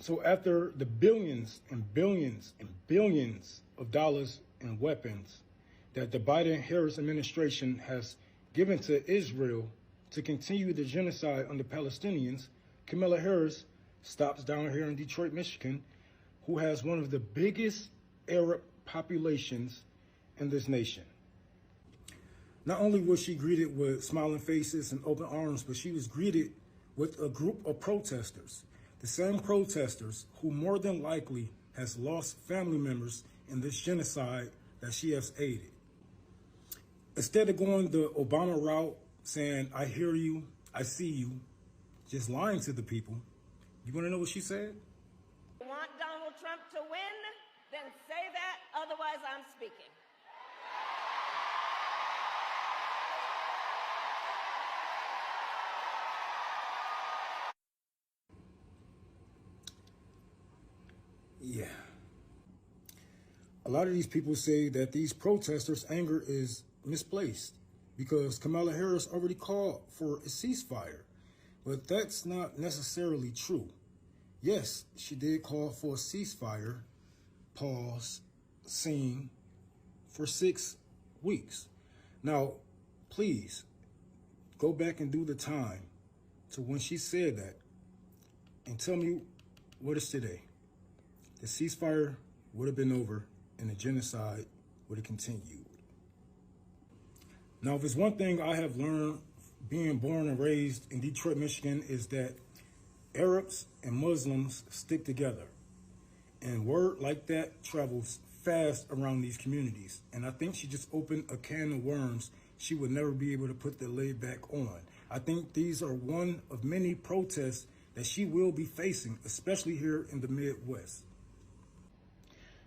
So after the billions and billions and billions of dollars in weapons that the Biden-Harris administration has given to Israel to continue the genocide on the Palestinians, Kamala Harris stops down here in Detroit, Michigan, who has one of the biggest Arab populations in this nation. Not only was she greeted with smiling faces and open arms, but she was greeted with a group of protesters. The same protesters who more than likely has lost family members in this genocide that she has aided. Instead of going the Obama route, saying, I hear you, I see you, just lying to the people, you want to know what she said? You want Donald Trump to win? Then say that, otherwise I'm speaking. Yeah. A lot of these people say that these protesters' anger is misplaced because Kamala Harris already called for a ceasefire. But that's not necessarily true. Yes, she did call for a ceasefire, pause, scene, for 6 weeks. Now, please, go back and do the time to when she said that and tell me what is today. The ceasefire would have been over and the genocide would have continued. Now, if it's one thing I have learned being born and raised in Detroit, Michigan, is that Arabs and Muslims stick together. And word like that travels fast around these communities. And I think she just opened a can of worms she would never be able to put the lid back on. I think these are one of many protests that she will be facing, especially here in the Midwest.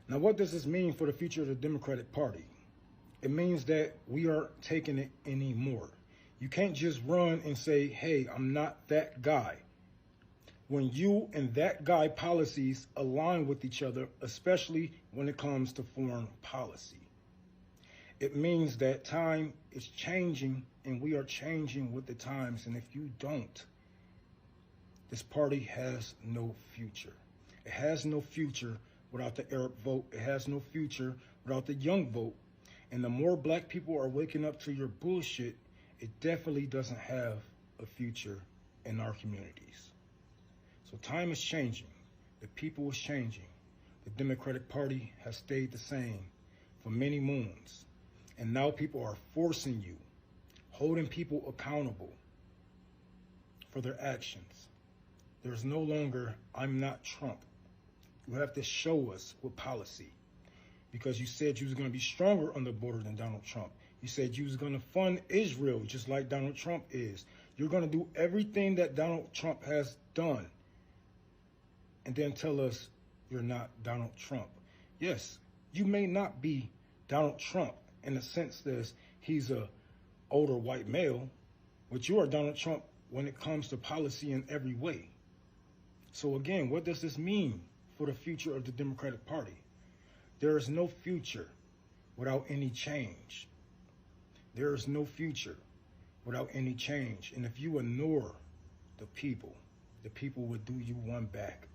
Now, what does this mean for the future of the Democratic Party? It means that we aren't taking it anymore. You can't just run and say, hey, I'm not that guy. When you and that guy policies align with each other, especially when it comes to foreign policy. It means that time is changing and we are changing with the times. And if you don't, this party has no future. It has no future without the Arab vote. It has no future without the young vote. And the more black people are waking up to your bullshit, it definitely doesn't have a future in our communities. So time is changing. The people is changing. The Democratic Party has stayed the same for many moons. And now people are forcing you, holding people accountable for their actions. There's no longer, I'm not Trump. You have to show us with policy. Because you said you was going to be stronger on the border than Donald Trump. You said you was going to fund Israel just like Donald Trump is. You're going to do everything that Donald Trump has done. And then tell us you're not Donald Trump. Yes, you may not be Donald Trump in the sense that he's a older white male, but you are Donald Trump when it comes to policy in every way. So again, what does this mean for the future of the Democratic Party? There is no future without any change. There is no future without any change. And if you ignore the people will do you one back.